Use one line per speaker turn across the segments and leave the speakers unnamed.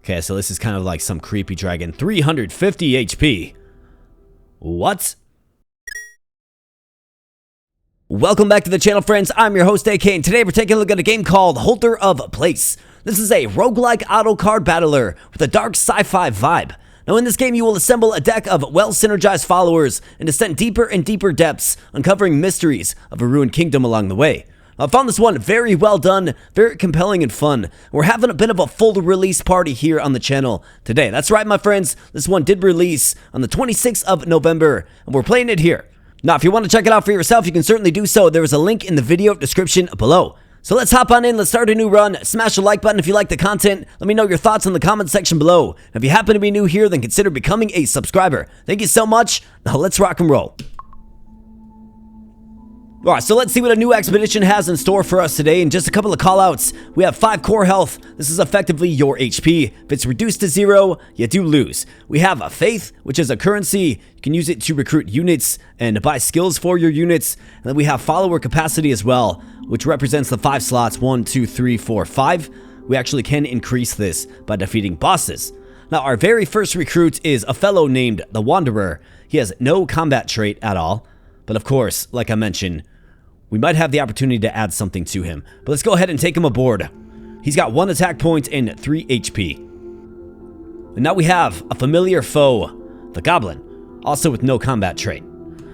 Okay, so this is kind of like some creepy dragon. 350 HP. What? Welcome back to the channel, friends. I'm your host, AK, and today we're taking a look at a game called Holder of Place. This is a roguelike auto card battler with a dark sci-fi vibe. Now, in this game, you will assemble a deck of well-synergized followers and descend deeper and deeper depths, uncovering mysteries of a ruined kingdom along the way. I found this one very well done, very compelling and fun. We're having a bit of a full release party here on the channel today. That's right, my friends. This one did release on the 26th of November, and we're playing it here. Now, if you want to check it out for yourself, you can certainly do so. There is a link in the video description below. So let's hop on in. Let's start a new run. Smash the like button if you like the content. Let me know your thoughts in the comment section below. And if you happen to be new here, then consider becoming a subscriber. Thank you so much. Now let's rock and roll. Alright, so let's see what a new expedition has in store for us today. And just a couple of callouts. We have 5 core health. This is effectively your HP. If it's reduced to 0, you do lose. We have a faith, which is a currency. You can use it to recruit units and buy skills for your units. And then we have follower capacity as well, which represents the 5 slots, 1, 2, 3, 4, 5. We actually can increase this by defeating bosses. Now, our very first recruit is a fellow named the Wanderer. He has no combat trait at all. But of course, like I mentioned, we might have the opportunity to add something to him. But let's go ahead and take him aboard. He's got 1 attack point and 3 HP. And now we have a familiar foe, the Goblin, also with no combat trait.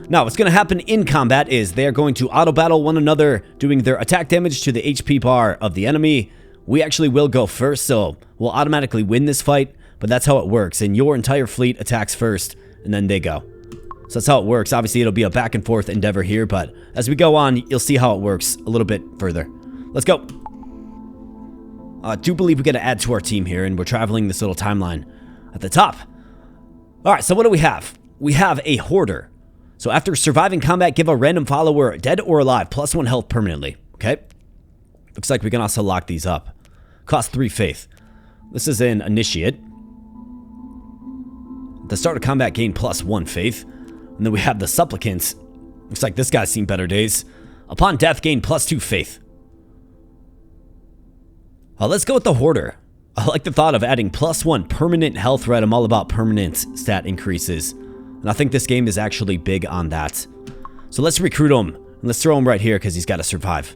Now, what's going to happen in combat is they are going to auto-battle one another, doing their attack damage to the HP bar of the enemy. We actually will go first, so we'll automatically win this fight, but that's how it works. And your entire fleet attacks first, and then they go. So that's how it works. Obviously, it'll be a back and forth endeavor here, but as we go on, you'll see how it works a little bit further. Let's go. I do believe we got to add to our team here, and we're traveling this little timeline at the top. All right, so what do we have? We have a Hoarder. So after surviving combat, give a random follower, dead or alive, +1 health permanently. Okay. Looks like we can also lock these up. Cost 3 faith. This is an initiate. At the start of combat, gain +1 faith. And then we have the Supplicant. Looks like this guy's seen better days. Upon death, gain +2 faith. Let's go with the Hoarder. I like the thought of adding +1 permanent health. Right, I'm all about permanent stat increases. And I think this game is actually big on that. So let's recruit him. And let's throw him right here because he's got to survive.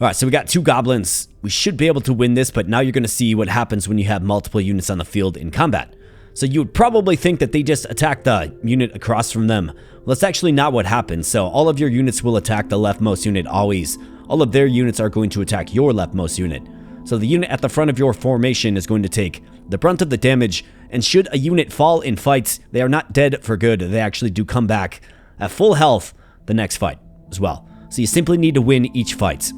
Alright, so we got 2 goblins. We should be able to win this, but now you're going to see what happens when you have multiple units on the field in combat. So you would probably think that they just attack the unit across from them. Well, that's actually not what happens. So all of your units will attack the leftmost unit always. All of their units are going to attack your leftmost unit. So the unit at the front of your formation is going to take the brunt of the damage. And should a unit fall in fights, they are not dead for good. They actually do come back at full health the next fight as well. So you simply need to win each fight.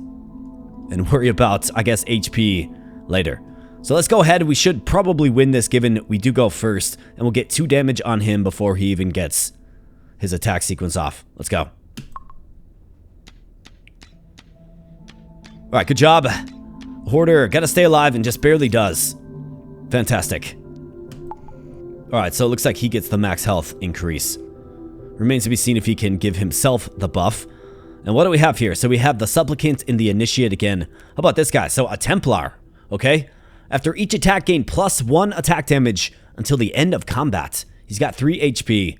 And worry about, I guess, HP later. So let's go ahead. We should probably win this given we do go first. And we'll get 2 damage on him before he even gets his attack sequence off. Let's go. Alright, good job. Hoarder, gotta stay alive and just barely does. Fantastic. Alright, so it looks like he gets the max health increase. Remains to be seen if he can give himself the buff. And what do we have here? So we have the Supplicant and the Initiate again. How about this guy? So a Templar, okay? After each attack, gain +1 attack damage until the end of combat. He's got 3 HP.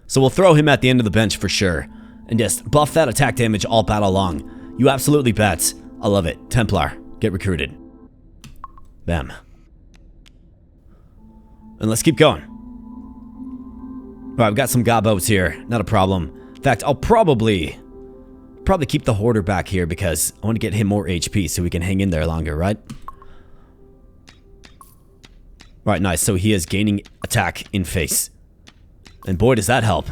So we'll throw him at the end of the bench for sure. And just buff that attack damage all battle long. You absolutely bet. I love it. Templar, get recruited. Bam. And let's keep going. Alright, we've got some gobos here. Not a problem. In fact, I'll probably keep the Hoarder back here because I want to get him more HP so we can hang in there longer, right? Right, nice. So he is gaining attack in face. And boy, does that help.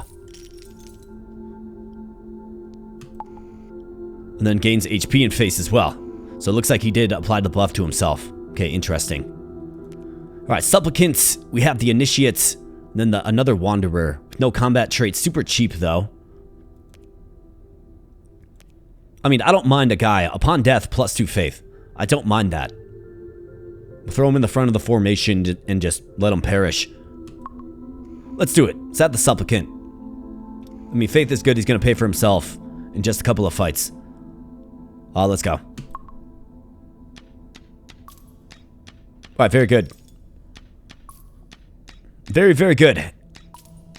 And then gains HP in face as well. So it looks like he did apply the buff to himself. Okay, interesting. Alright, Supplicants. We have the Initiates. And then another Wanderer. With no combat traits. Super cheap, though. I mean, I don't mind a guy. Upon death, +2 faith. I don't mind that. Throw him in the front of the formation and just let him perish. Let's do it. Let's add the Supplicant. I mean, faith is good. He's going to pay for himself in just a couple of fights. Let's go. Alright, very good. Very, very good. And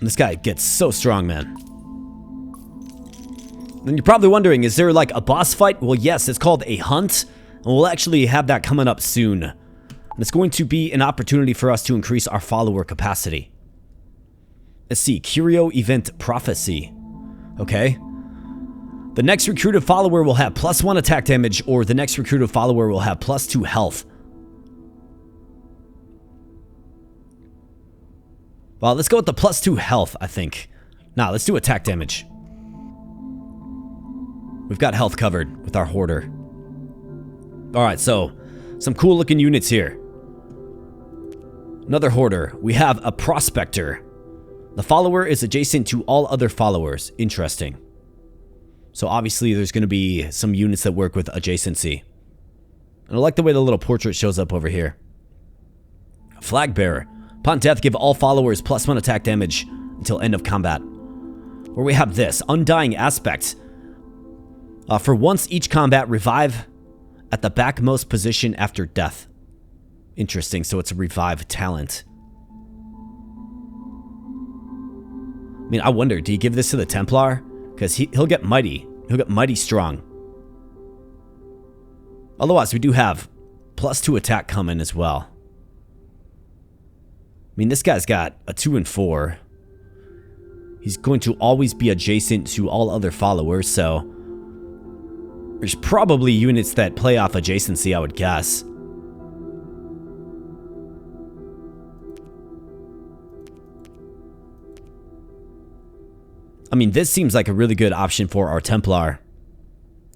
this guy gets so strong, man. And you're probably wondering, is there like a boss fight? Well, yes, it's called a hunt. And we'll actually have that coming up soon. And it's going to be an opportunity for us to increase our follower capacity. Let's see, Curio Event Prophecy. Okay. The next recruited follower will have +1 attack damage, or the next recruited follower will have +2 health. Well, let's go with the +2 health, I think. Nah, let's do attack damage. We've got health covered with our hoarder. Alright, so some cool looking units here. Another hoarder. We have a prospector. The follower is adjacent to all other followers. Interesting. So obviously there's going to be some units that work with adjacency. And I like the way the little portrait shows up over here. Flag bearer. Upon death, give all followers +1 attack damage until end of combat. Where we have this, Undying Aspect. For once each combat, revive at the backmost position after death. Interesting, so it's a revive talent. I mean, I wonder, do you give this to the Templar? Because he'll get mighty. He'll get mighty strong. Otherwise, we do have +2 attack coming as well. I mean, this guy's got a 2 and 4. He's going to always be adjacent to all other followers, so there's probably units that play off adjacency, I would guess. I mean, this seems like a really good option for our Templar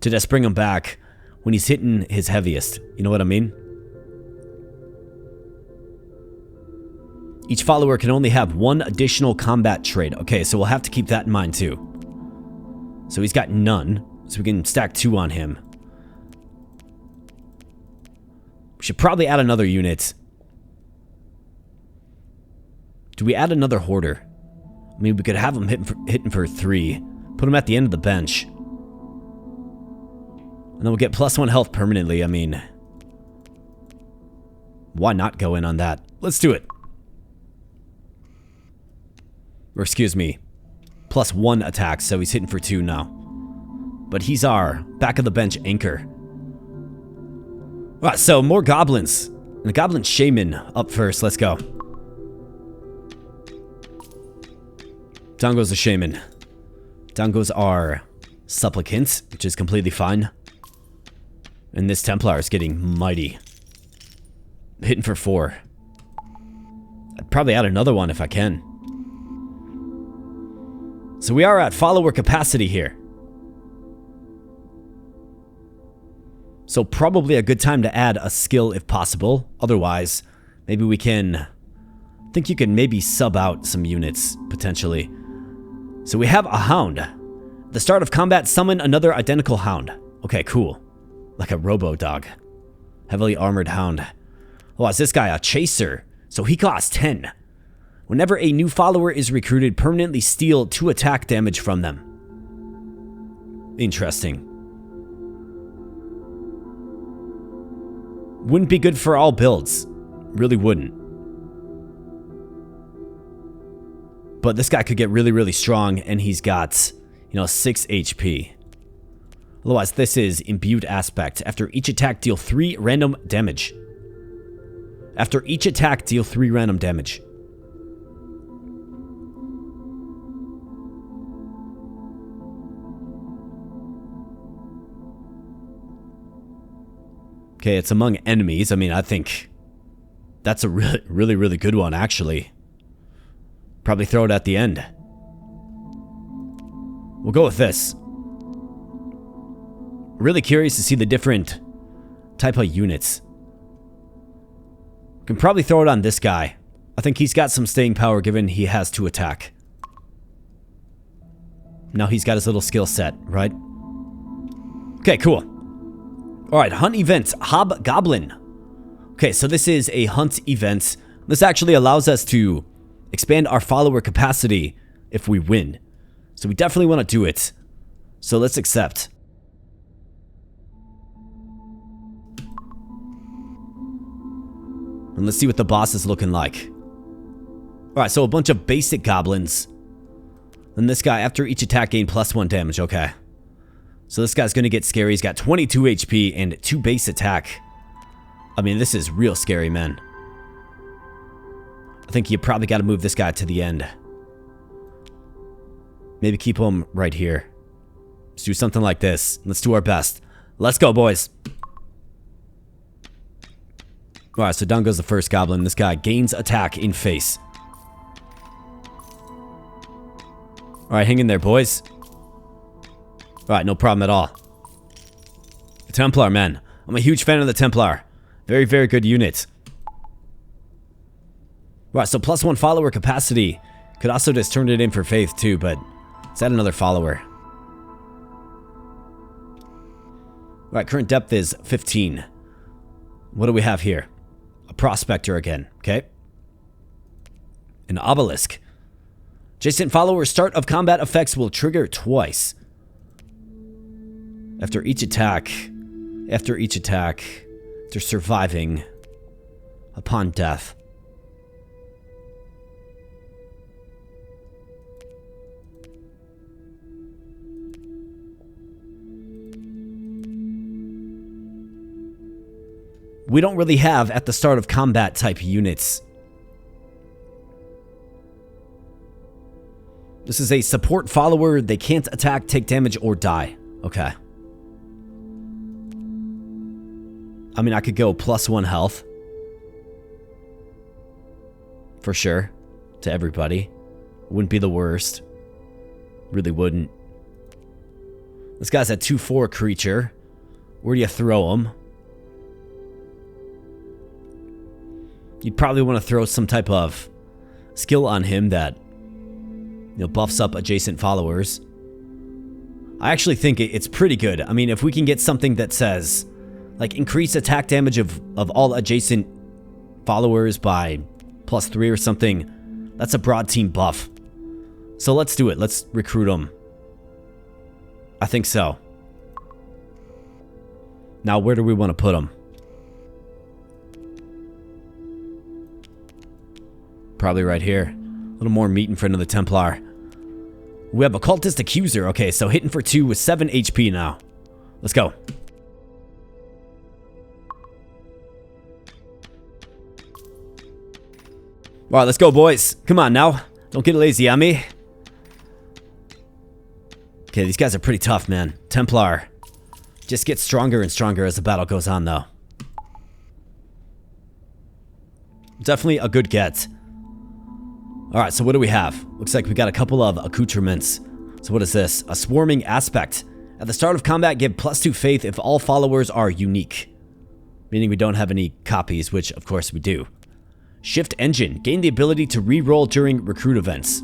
to just bring him back when he's hitting his heaviest. You know what I mean? Each follower can only have 1 additional combat trait. Okay, so we'll have to keep that in mind too. So he's got none, so we can stack 2 on him. We should probably add another unit. Do we add another hoarder? I mean, we could have him hitting for 3. Put him at the end of the bench. And then we'll get +1 health permanently. I mean, why not go in on that? Let's do it. Or excuse me, +1 attack, so he's hitting for 2 now. But he's our back of the bench anchor. Alright, so more goblins. And the goblin shaman up first. Let's go. Down goes the shaman. Down goes our supplicant, which is completely fine. And this Templar is getting mighty. Hitting for 4. I'd probably add another one if I can. So we are at follower capacity here. So probably a good time to add a skill if possible. Otherwise, maybe we can... I think you can maybe sub out some units, potentially. So we have a hound. At the start of combat, summon another identical hound. Okay, cool. Like a robo-dog. Heavily armored hound. Oh, is this guy a chaser? So he costs 10. Whenever a new follower is recruited, permanently steal 2 attack damage from them. Interesting. Wouldn't be good for all builds. Really wouldn't. But this guy could get really, really strong, and he's got, 6 HP. Otherwise, this is Imbued Aspect. After each attack, deal 3 random damage. After each attack, deal 3 random damage. Okay, it's among enemies. I mean, I think that's a really, really good one, actually. Probably throw it at the end. We'll go with this. Really curious to see the different type of units. We can probably throw it on this guy. I think he's got some staying power given he has 2 attack. Now he's got his little skill set, right? Okay, cool. Alright, hunt event, Hobgoblin. Okay, so this is a hunt event. This actually allows us to expand our follower capacity if we win. So we definitely want to do it. So let's accept. And let's see what the boss is looking like. Alright, so a bunch of basic goblins. Then this guy, after each attack, gain +1 damage. Okay. So this guy's gonna get scary. He's got 22 HP and 2 base attack. I mean, this is real scary, man. I think you probably gotta move this guy to the end. Maybe keep him right here. Let's do something like this. Let's do our best. Let's go, boys. Alright, so down goes the first goblin. This guy gains attack in face. Alright, hang in there, boys. Alright, no problem at all. The Templar, man. I'm a huge fan of the Templar. Very, very good unit. Alright, so +1 follower capacity. Could also just turn it in for faith, too, but let's add another follower. Alright, current depth is 15. What do we have here? A prospector again, okay? An obelisk. Adjacent follower's start of combat effects will trigger twice. After each attack, after surviving, upon death. We don't really have at the start of combat type units. This is a support follower. They can't attack, take damage, or die. Okay. I mean, I could go +1 health. For sure. To everybody. Wouldn't be the worst. Really wouldn't. This guy's a 2/4 creature. Where do you throw him? You'd probably want to throw some type of skill on him that, you know, buffs up adjacent followers. I actually think it's pretty good. I mean, if we can get something that says, like, increase attack damage of all adjacent followers by +3 or something, that's a broad team buff. So let's do it. Let's recruit them. I think so. Now, where do we want to put them? Probably right here. A little more meat in front of the Templar. We have Occultist Accuser. Okay, so hitting for 2 with 7 HP now. Let's go. Alright, let's go, boys. Come on now. Don't get lazy on me. Okay, these guys are pretty tough, man. Templar just gets stronger and stronger as the battle goes on, though. Definitely a good get. Alright, so what do we have? Looks like we got a couple of accoutrements. So what is this? A swarming aspect. At the start of combat, give +2 faith if all followers are unique. Meaning we don't have any copies, which of course we do. Shift engine. Gain the ability to re-roll during recruit events.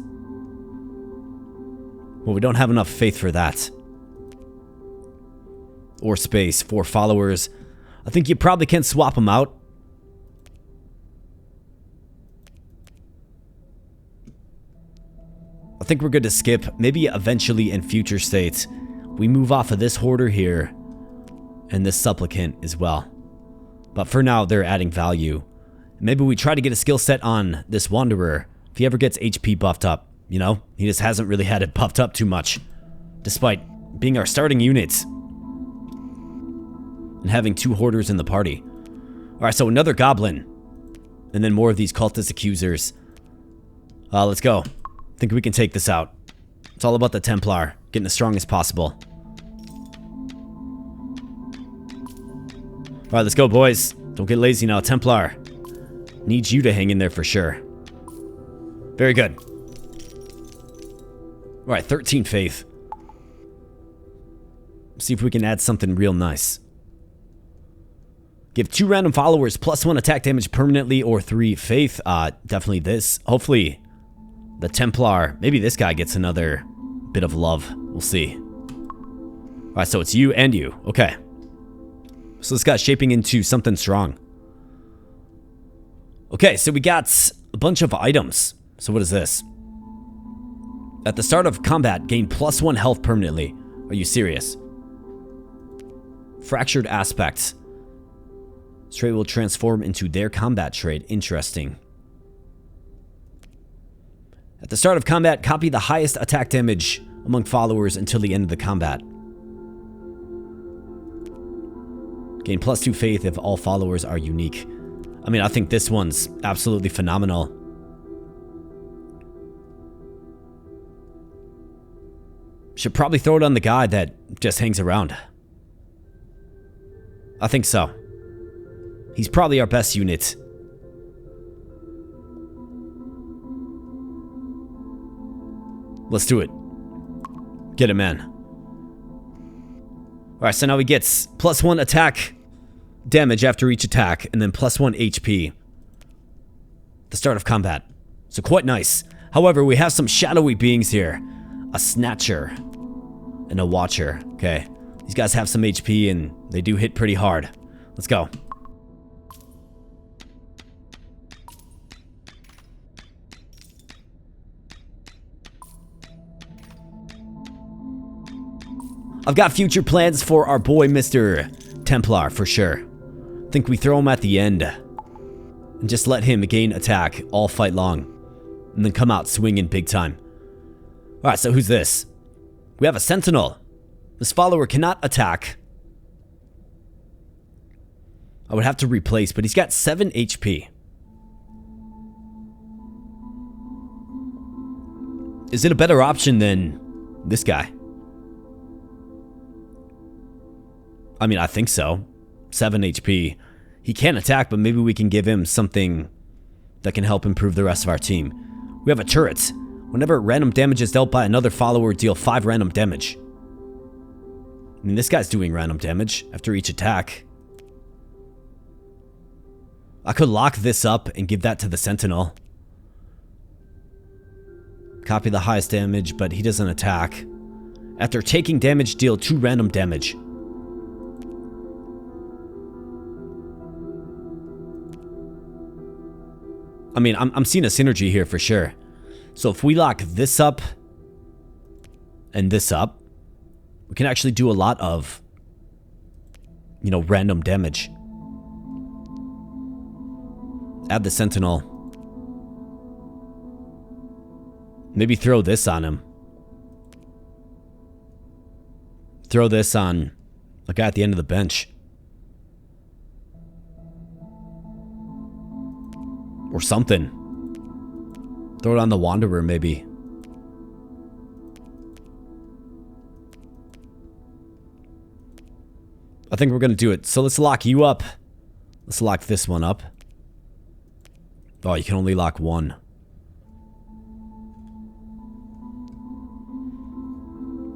Well, we don't have enough faith for that. Or space for followers. I think you probably can swap them out. I think we're good to skip. Maybe eventually in future states, we move off of this hoarder here and this supplicant as well. But for now, they're adding value. Maybe we try to get a skill set on this wanderer. If he ever gets HP buffed up, you know? He just hasn't really had it buffed up too much. Despite being our starting units. And having 2 hoarders in the party. Alright, so another goblin. And then more of these cultist accusers. Let's go. Think we can take this out. It's all about the Templar. Getting as strong as possible. Alright, let's go, boys. Don't get lazy now. Templar needs you to hang in there for sure. Very good. Alright, 13 faith. See if we can add something real nice. Give 2 random followers +1 attack damage permanently or 3 faith. Definitely this. Hopefully the Templar, maybe this guy gets another bit of love. We'll see. Alright, so it's you and you. Okay. So this guy's shaping into something strong. Okay, so we got a bunch of items. So what is this? At the start of combat, gain +1 health permanently. Are you serious? Fractured aspects. This trait will transform into their combat trait. Interesting. At the start of combat, copy the highest attack damage among followers until the end of the combat. Gain +2 faith if all followers are unique. I mean, I think this one's absolutely phenomenal. Should probably throw it on the guy that just hangs around. I think so. He's probably our best unit. Let's do it. Get him, man. Alright, so now he gets +1 attack damage after each attack, and then +1 HP. At the start of combat. So quite nice. However, we have some shadowy beings here. A Snatcher and a Watcher. Okay. These guys have some HP and they do hit pretty hard. Let's go. I've got future plans for our boy Mr. Templar for sure. Think we throw him at the end and just let him gain attack all fight long and then come out swinging big time. Alright, so who's this? We have a Sentinel. This follower cannot attack. I would have to replace, but he's got 7 HP. Is it a better option than this guy? I mean, I think so. 7 HP. He can't attack, but maybe we can give him something that can help improve the rest of our team. We have a turret. Whenever random damage is dealt by another follower, deal 5 random damage. I mean, this guy's doing random damage after each attack. I could lock this up and give that to the Sentinel. Copy the highest damage, but he doesn't attack. After taking damage, deal 2 random damage. I mean, I'm seeing a synergy here for sure. So if we lock this up and this up, we can actually do a lot of, you know, random damage. Add the Sentinel. Maybe throw this on him. Throw this on the guy at the end of the bench. Or something. Throw it on the Wanderer, maybe. I think we're going to do it. So let's lock you up. Let's lock this one up. Oh, you can only lock one.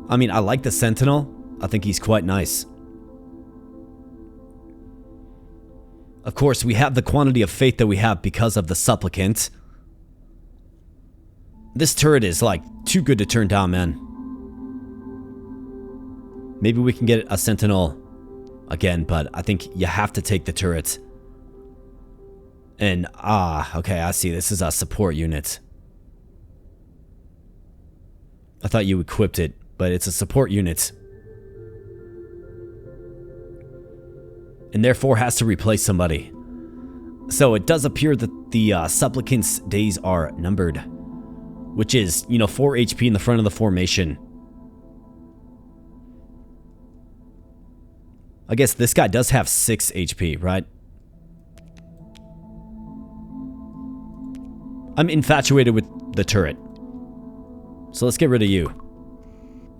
I mean, I like the Sentinel. I think he's quite nice. Of course, we have the quantity of faith that we have because of the Supplicant. This turret is, like, too good to turn down, man. Maybe we can get a Sentinel again, but I think you have to take the turret. And, okay, I see. This is a support unit. I thought you equipped it, but it's a support unit. And therefore has to replace somebody. So it does appear that the Supplicant's days are numbered. Which is, you know, 4 HP in the front of the formation. I guess this guy does have 6 HP, right? I'm infatuated with the turret. So let's get rid of you.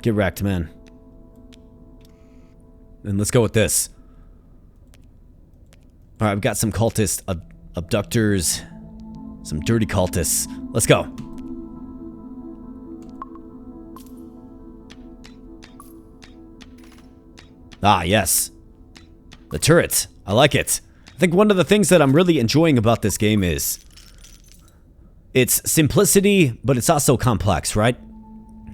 Get wrecked, man. And let's go with this. Alright, we've got some cultist abductors. Some dirty cultists. Let's go. Ah, yes. The turret. I like it. I think one of the things that I'm really enjoying about this game is its simplicity, but it's also complex, right?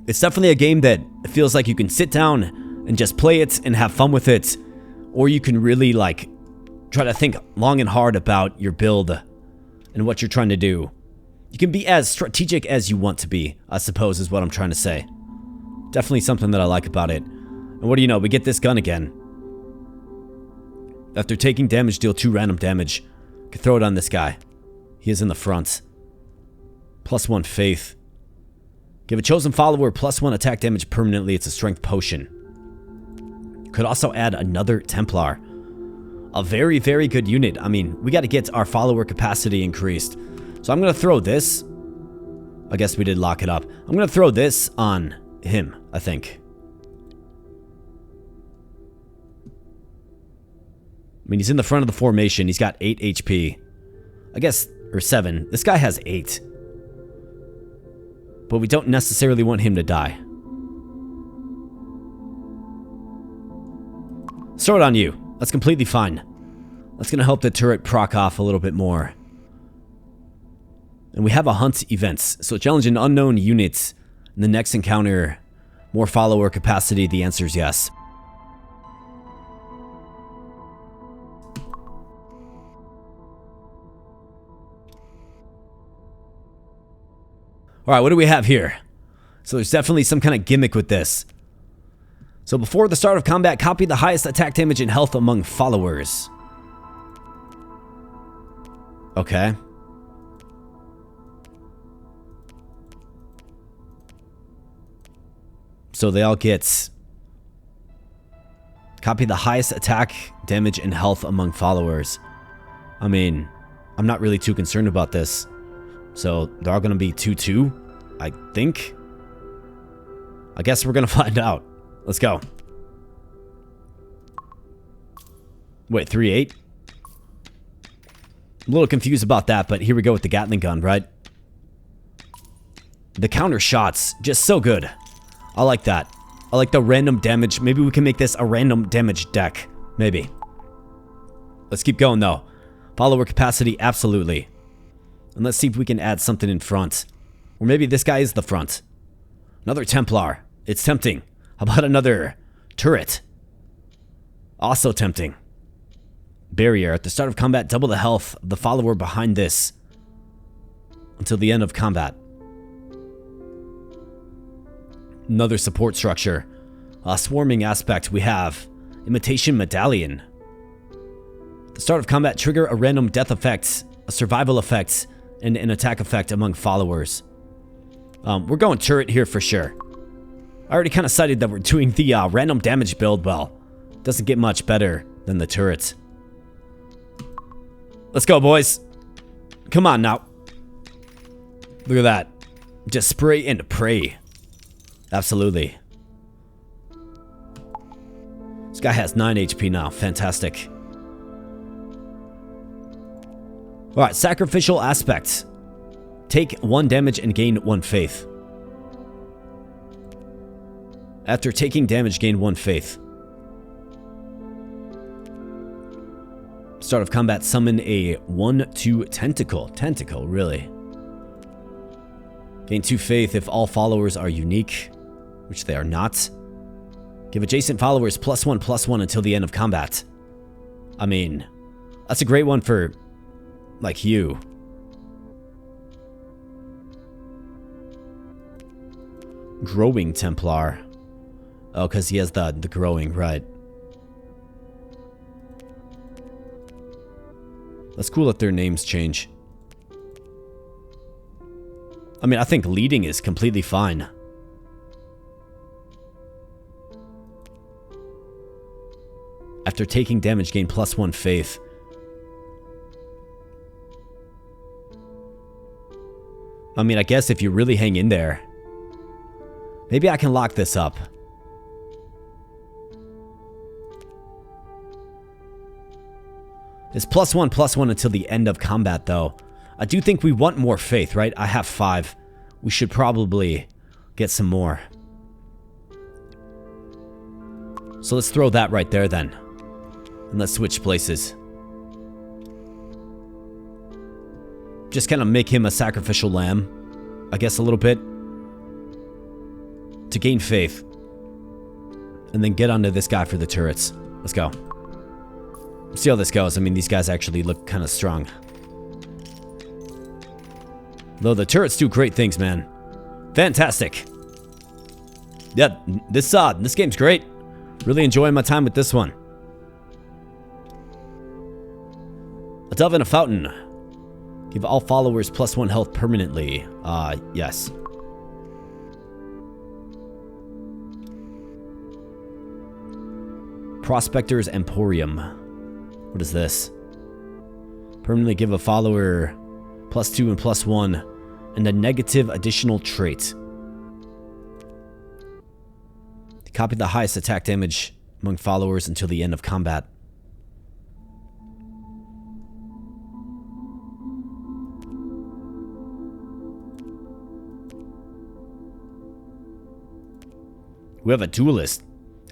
It's definitely a game that feels like you can sit down and just play it and have fun with it, or you can really, like, try to think long and hard about your build and what you're trying to do. You can be as strategic as you want to be, I suppose is what I'm trying to say. Definitely something that I like about it. And what do you know, we get this gun again. After taking damage, deal 2 random damage. Could throw it on this guy. He is in the front. +1 faith. Give a chosen follower +1 attack damage permanently. It's a strength potion. Could also add another Templar. A very, very good unit. I mean, we got to get our follower capacity increased. So I'm going to throw this. I guess we did lock it up. I'm going to throw this on him, I think. I mean, he's in the front of the formation. He's got 8 HP. I guess, or 7. This guy has 8. But we don't necessarily want him to die. Let's throw it on you. That's completely fine. That's going to help the turret proc off a little bit more. And we have a hunt events. So challenge an unknown unit in the next encounter. More follower capacity. The answer is yes. Alright, what do we have here? So there's definitely some kind of gimmick with this. So before the start of combat, copy the highest attack damage and health among followers. Okay. So they all get... Copy the highest attack damage and health among followers. I mean, I'm not really too concerned about this. So they're all going to be 2-2, I think. I guess we're going to find out. Let's go. Wait, 3-8? I'm a little confused about that, but here we go with the Gatling gun, right? The counter shots, just so good. I like that. I like the random damage. Maybe we can make this a random damage deck. Maybe. Let's keep going, though. Follower capacity, absolutely. And let's see if we can add something in front. Or maybe this guy is the front. Another Templar. It's tempting. How about another turret? Also tempting. Barrier. At the start of combat, double the health of the follower behind this until the end of combat. Another support structure. A swarming aspect. We have Imitation Medallion. At the start of combat, trigger a random death effect, a survival effect, and an attack effect among followers. We're going turret here for sure. I already kind of cited that we're doing the random damage build. Well, doesn't get much better than the turrets. Let's go, boys. Come on now. Look at that. Just spray and pray. Absolutely. This guy has 9 HP now. Fantastic. Alright, sacrificial aspects. Take 1 damage and gain 1 faith. After taking damage, gain 1 faith. Start of combat, summon a 1/2 tentacle. Tentacle, really. Gain 2 faith if all followers are unique, which they are not. Give adjacent followers +1/+1 until the end of combat. I mean, that's a great one for... like you. Growing Templar. Oh, because he has the growing, right. That's cool that their names change. I mean, I think leading is completely fine. After taking damage, gain +1 faith. I mean, I guess if you really hang in there, maybe I can lock this up. It's +1/+1 until the end of combat, though. I do think we want more faith, right? I have 5. We should probably get some more. So let's throw that right there, then. And let's switch places. Just kind of make him a sacrificial lamb, I guess, a little bit, to gain faith, and then get onto this guy for the turrets. Let's go. See how this goes. I mean, these guys actually look kind of strong. Though the turrets do great things, man. Fantastic. Yeah, this game's great. Really enjoying my time with this one. A dove and a fountain. Give all followers +1 health permanently. Yes. Prospector's Emporium. What is this? Permanently give a follower +2 and +1 and a negative additional trait. Copy the highest attack damage among followers until the end of combat. We have a duelist.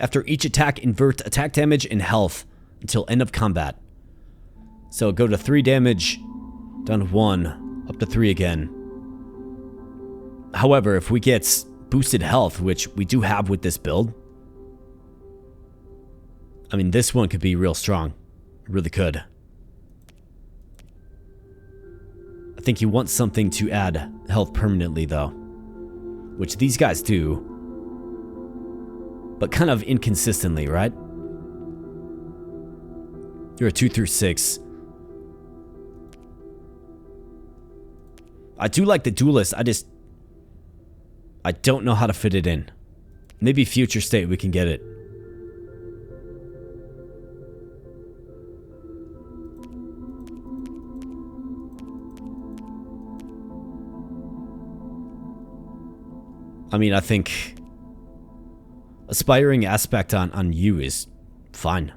After each attack, invert attack damage and health until end of combat. So go to 3 damage, down to 1, up to 3 again. However, if we get boosted health, which we do have with this build, I mean, this one could be real strong. It really could. I think you want something to add health permanently, though. Which these guys do. But kind of inconsistently, right? You're a 2 through 6. I do like the duelist. I don't know how to fit it in. Maybe future state we can get it. I mean, I think aspiring aspect on you is fine.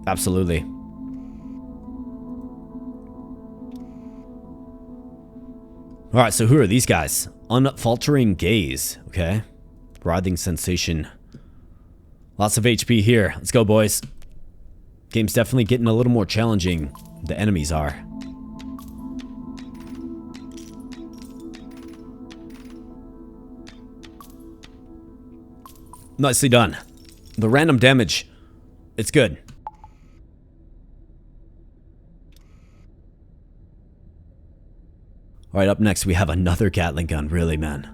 Absolutely. Alright, so who are these guys? Unfaltering gaze. Okay. Writhing sensation. Lots of HP here. Let's go, boys. Game's definitely getting a little more challenging. The enemies are. Nicely done. The random damage, it's good. Alright, up next we have another Gatling gun, really, man.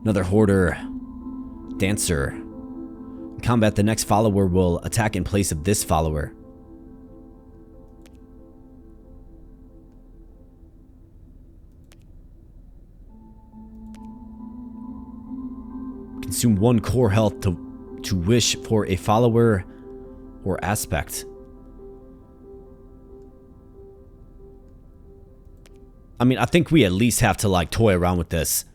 Another hoarder. Dancer. In combat, the next follower will attack in place of this follower. Consume 1 core health to wish for a follower or aspect. I mean, I think we at least have to, like, toy around with this.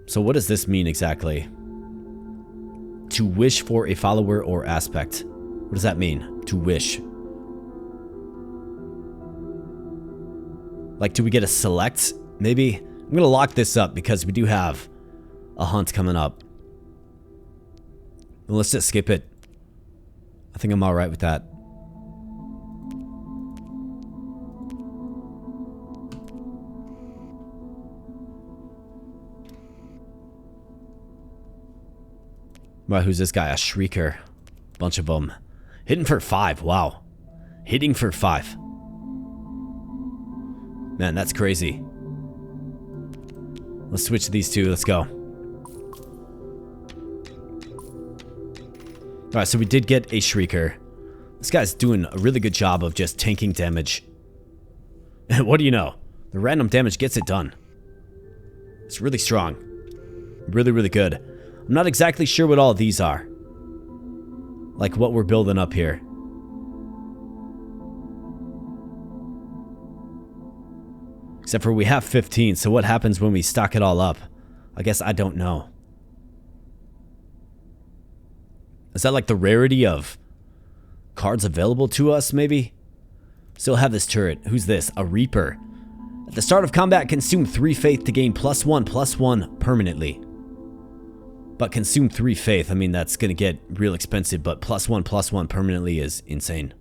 So what does this mean exactly? To wish for a follower or aspect. What does that mean? To wish. Like, do we get a select? Maybe? I'm going to lock this up because we do have a hunt coming up. Well, let's just skip it. I think I'm alright with that. Right, who's this guy? A shrieker. Bunch of them. Hitting for 5. Wow. Hitting for 5. Man, that's crazy. Let's switch these two. Let's go. Alright, so we did get a shrieker. This guy's doing a really good job of just tanking damage. And what do you know? The random damage gets it done. It's really strong. Really, really good. I'm not exactly sure what all of these are. Like what we're building up here. Except for we have 15, so what happens when we stock it all up? I guess I don't know. Is that like the rarity of cards available to us, maybe? Still have this turret. Who's this? A Reaper. At the start of combat, consume 3 faith to gain +1/+1 permanently. But consume 3 faith, I mean, that's gonna get real expensive, but +1/+1 permanently is insane.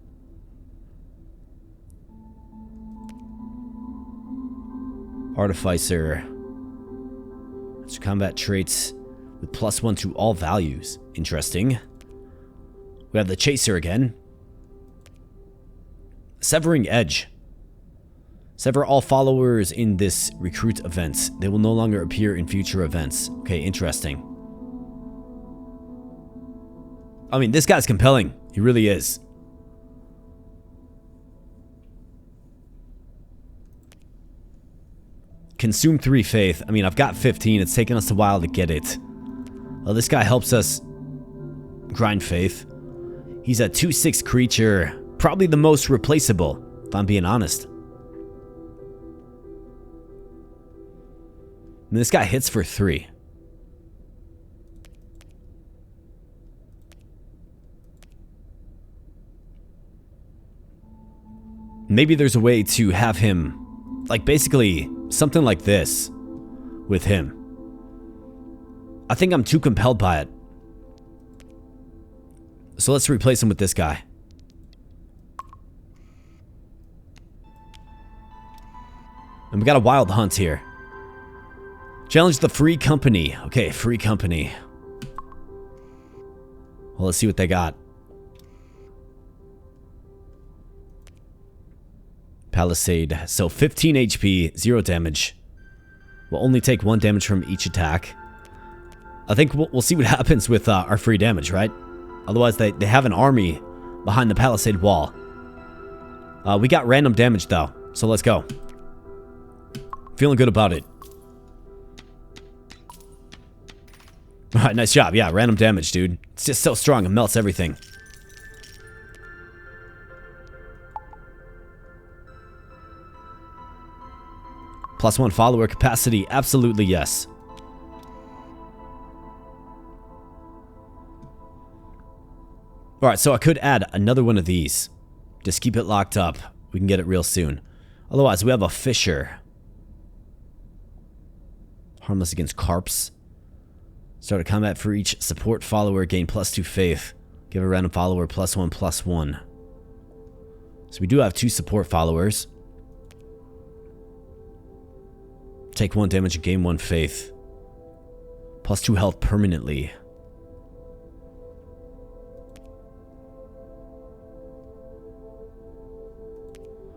Artificer. So combat traits with +1 to all values. Interesting. We have the Chaser again. Severing Edge. Sever all followers in this recruit event. They will no longer appear in future events. Okay, interesting. I mean, this guy's compelling. He really is. Consume 3 faith. I mean, I've got 15. It's taken us a while to get it. Well, this guy helps us grind faith. He's a 2/6 creature. Probably the most replaceable, if I'm being honest. And this guy hits for 3. Maybe there's a way to have him, like basically something like this with him. I think I'm too compelled by it. So let's replace him with this guy. And we got a wild hunt here. Challenge the free company. Okay, free company. Well, let's see what they got. Palisade. So 15 HP, 0 damage. We'll only take 1 damage from each attack. I think we'll see what happens with our free damage, right? Otherwise, they have an army behind the palisade wall. We got random damage, though. So let's go. Feeling good about it. Alright, nice job. Yeah, random damage, dude. It's just so strong. It melts everything. +1 follower capacity. Absolutely yes. Alright, so I could add another one of these. Just keep it locked up. We can get it real soon. Otherwise, we have a fisher. Harmless against carps. Start a combat for each support follower. Gain +2 faith. Give a random follower +1/+1. So we do have 2 support followers. Take 1 damage and gain 1 faith. +2 health permanently.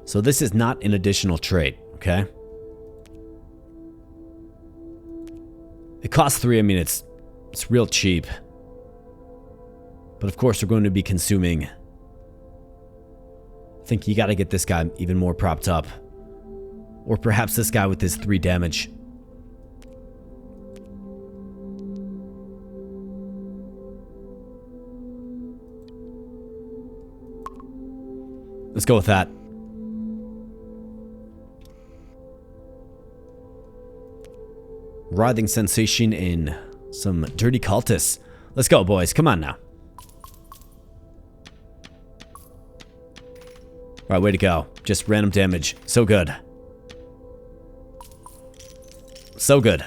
So this is not an additional trait, okay? It costs 3. I mean, it's real cheap. But of course, we're going to be consuming. I think you got to get this guy even more propped up. Or perhaps this guy with his 3 damage. Let's go with that. Writhing sensation in some dirty cultists. Let's go, boys. Come on now. Alright, way to go. Just random damage. So good. So good.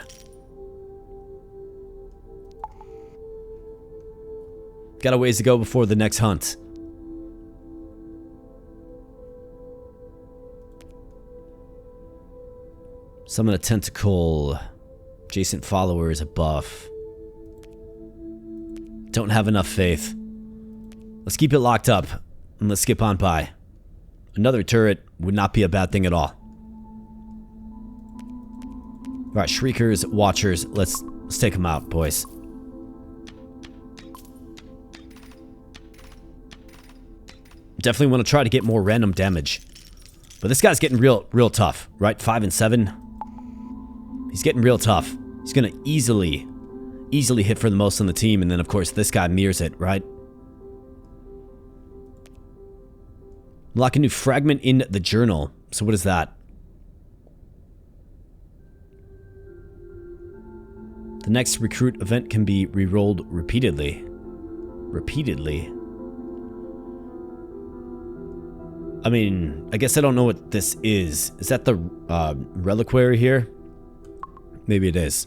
Got a ways to go before the next hunt. Summon a tentacle. Adjacent follower is a buff. Don't have enough faith. Let's keep it locked up and let's skip on by. Another turret would not be a bad thing at all. Alright, Shriekers, Watchers, let's take them out, boys. Definitely want to try to get more random damage. But this guy's getting real tough, right? 5 and 7. He's getting real tough. He's going to easily hit for the most on the team. And then, of course, this guy mirrors it, right? Unlock a new fragment in the journal. So what is that? The next recruit event can be re-rolled repeatedly. Repeatedly? I mean, I guess I don't know what this is. Is that the reliquary here? Maybe it is.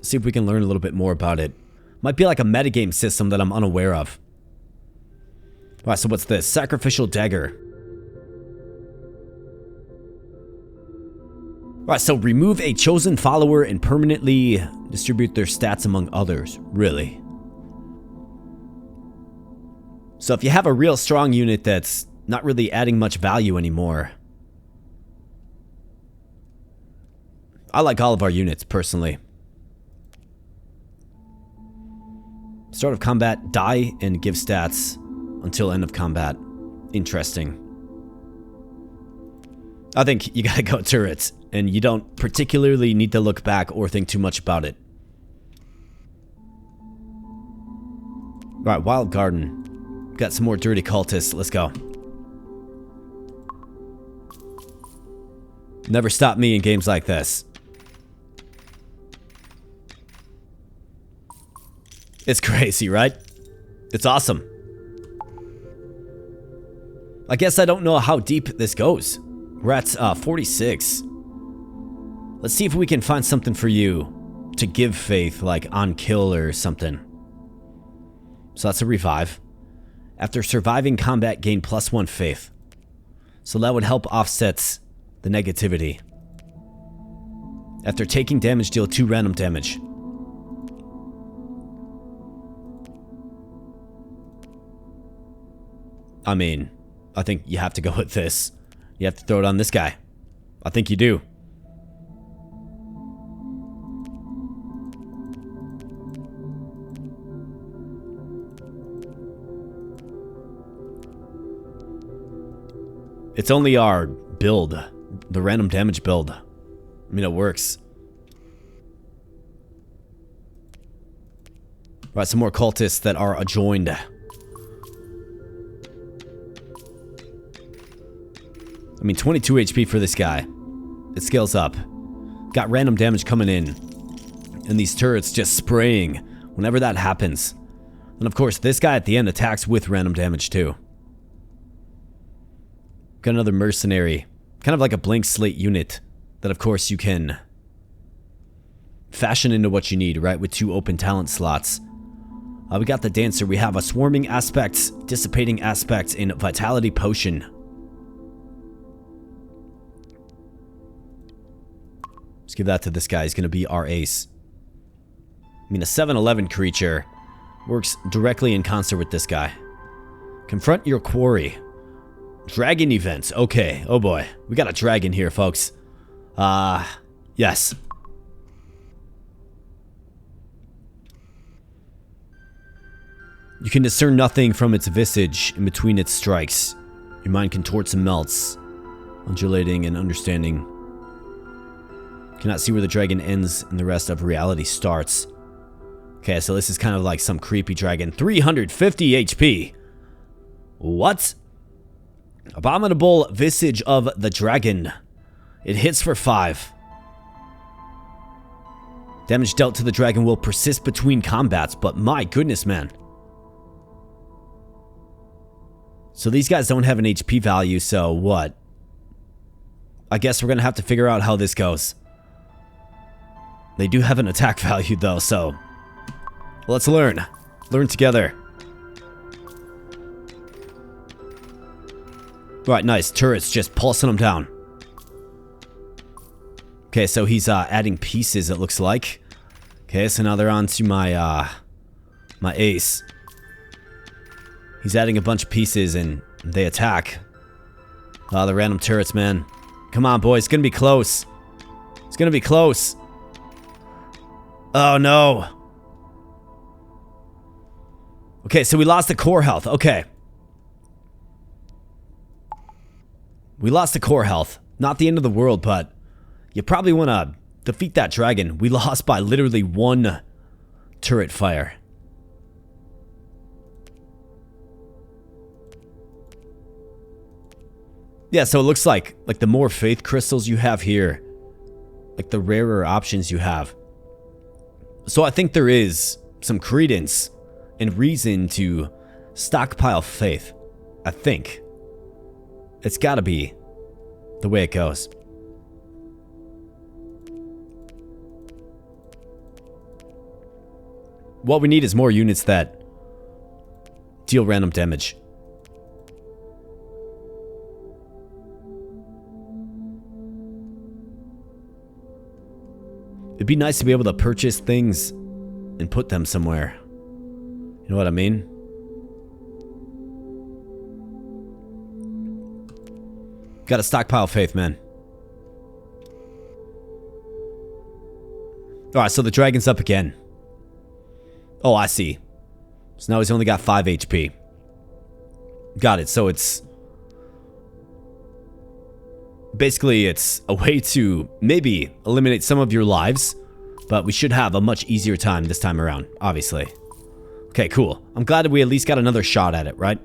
See if we can learn a little bit more about it. Might be like a metagame system that I'm unaware of. Alright, so what's this? Sacrificial dagger. Alright, so remove a chosen follower and permanently distribute their stats among others. Really? So if you have a real strong unit that's not really adding much value anymore. I like all of our units, personally. Start of combat, die and give stats until end of combat. Interesting. I think you gotta go turrets, and you don't particularly need to look back or think too much about it. Alright, Wild Garden. Got some more dirty cultists. Let's go. Never stop me in games like this. It's crazy, right? It's awesome. I guess I don't know how deep this goes. We're at 46. Let's see if we can find something for you to give faith, like on kill or something. So that's a revive. After surviving combat, gain +1 faith. So that would help offset the negativity. After taking damage, deal 2 random damage. I mean, I think you have to go with this. You have to throw it on this guy. I think you do. It's only our build, the random damage build. I mean, it works. Right, some more cultists that are adjoined. I mean, 22 HP for this guy. It scales up. Got random damage coming in. And these turrets just spraying whenever that happens. And of course, this guy at the end attacks with random damage too. Got another mercenary. Kind of like a blank slate unit. That of course you can fashion into what you need, right? With 2 open talent slots. We got the dancer. We have a swarming aspect, dissipating aspect, and vitality potion. Let's give that to this guy. He's going to be our ace. I mean, a 7-11 creature works directly in concert with this guy. Confront your quarry. Dragon events. Okay. Oh boy. We got a dragon here, folks. Yes. You can discern nothing from its visage in between its strikes. Your mind contorts and melts, undulating and understanding. Cannot see where the dragon ends and the rest of reality starts. Okay, so this is kind of like some creepy dragon. 350 HP. What? Abominable visage of the dragon. It hits for 5. Damage dealt to the dragon will persist between combats, but my goodness, man. So these guys don't have an HP value, so what? I guess we're gonna have to figure out how this goes. They do have an attack value though, so let's learn. Learn together. Right, nice. Turrets just pulsing them down. Okay, so he's adding pieces, it looks like. Okay, so now they're on to my my ace. He's adding a bunch of pieces and they attack. The random turrets, man. Come on, boys. It's gonna be close. It's gonna be close. Oh, no. Okay, so we lost the core health. Okay. We lost the core health. Not the end of the world, but you probably want to defeat that dragon. We lost by literally 1 turret fire. Yeah, so it looks like the more faith crystals you have here, like the rarer options you have. So I think there is some credence and reason to stockpile faith. I think. It's gotta be the way it goes. What we need is more units that deal random damage. It'd be nice to be able to purchase things and put them somewhere. You know what I mean? Gotta stockpile faith, man. Alright, so the dragon's up again. Oh, I see. So now he's only got 5 HP. Got it. So it's... basically, it's a way to maybe eliminate some of your lives. But we should have a much easier time this time around, obviously. Okay, cool. I'm glad that we at least got another shot at it, right?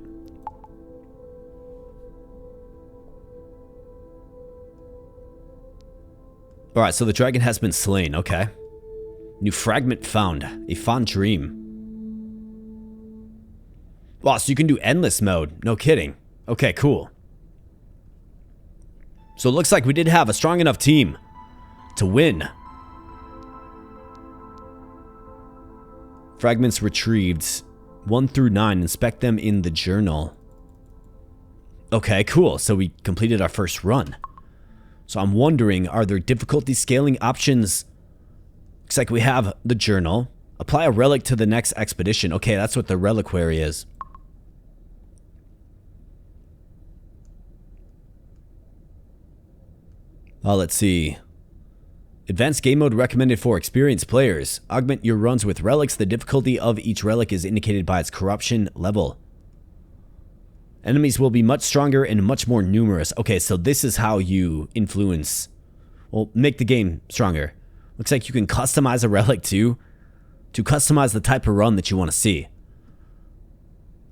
Alright, so the dragon has been slain. Okay. New fragment found. A fond dream. Wow, so you can do endless mode. No kidding. Okay, cool. So it looks like we did have a strong enough team to win. Fragments retrieved. 1 through 9. Inspect them in the journal. Okay, cool. So we completed our first run. So I'm wondering, are there difficulty scaling options? Looks like we have the journal. Apply a relic to the next expedition. Okay, that's what the reliquary is. Let's see. Advanced game mode recommended for experienced players. Augment your runs with relics. The difficulty of each relic is indicated by its corruption level. Enemies will be much stronger and much more numerous. Okay, so this is how you influence, well, make the game stronger. Looks like you can customize a relic too, to customize the type of run that you want to see.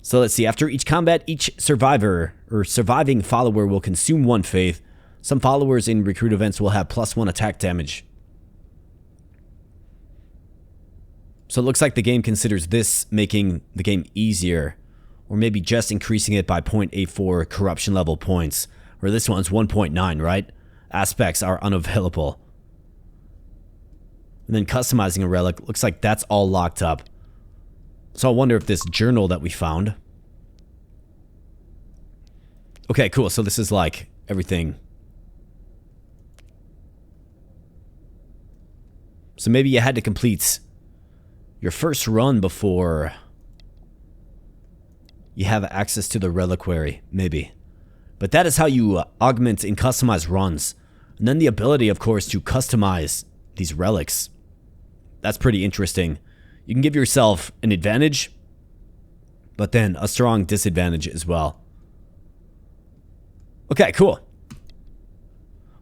So let's see, after each combat, each survivor or surviving follower will consume 1 faith. Some followers in recruit events will have +1 attack damage. So it looks like the game considers this making the game easier. Or maybe just increasing it by 0.84 corruption level points. Or this one's 1.9, right? Aspects are unavailable. And then customizing a relic, looks like that's all locked up. So I wonder if this journal that we found. Okay, cool. So this is like everything. So maybe you had to complete your first run before you have access to the reliquary, maybe. But that is how you augment and customize runs. And then the ability, of course, to customize these relics. That's pretty interesting. You can give yourself an advantage, but then a strong disadvantage as well. Okay, cool.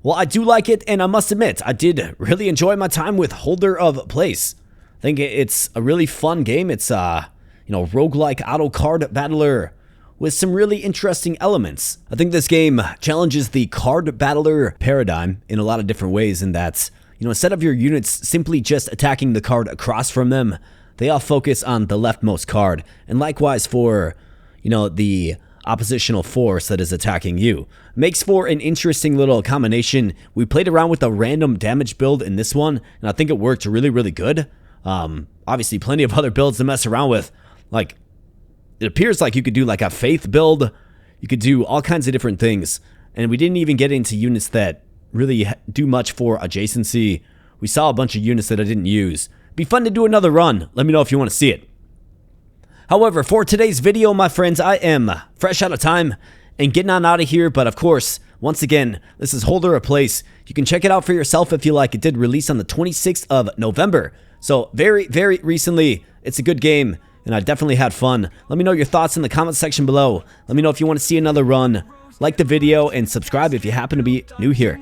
Well, I do like it, and I must admit, I did really enjoy my time with Holder of Place. I think it's a really fun game. It's, Roguelike Auto-Battler with some really interesting elements. I think this game challenges the card battler paradigm in a lot of different ways in that, instead of your units simply just attacking the card across from them, they all focus on the leftmost card. And likewise for, the oppositional force that is attacking you. Makes for an interesting little combination. We played around with a random damage build in this one, and I think it worked really, really good. Obviously, plenty of other builds to mess around with. Like, it appears like you could do like a faith build. You could do all kinds of different things. And we didn't even get into units that really do much for adjacency. We saw a bunch of units that I didn't use. Be fun to do another run. Let me know if you want to see it. However, for today's video, my friends, I am fresh out of time and getting on out of here. But of course, once again, this is Holder of Place. You can check it out for yourself if you like. It did release on the 26th of November. So very, very recently. It's a good game, and I definitely had fun. Let me know your thoughts in the comment section below. Let me know if you want to see another run. Like the video and subscribe if you happen to be new here.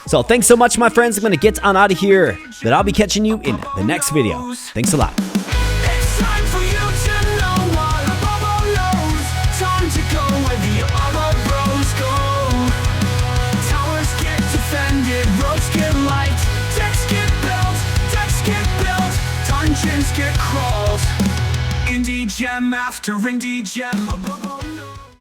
So thanks so much, my friends. I'm going to get on out of here, but I'll be catching you in the next video. Thanks a lot.
Get crawled, indie gem after indie gem.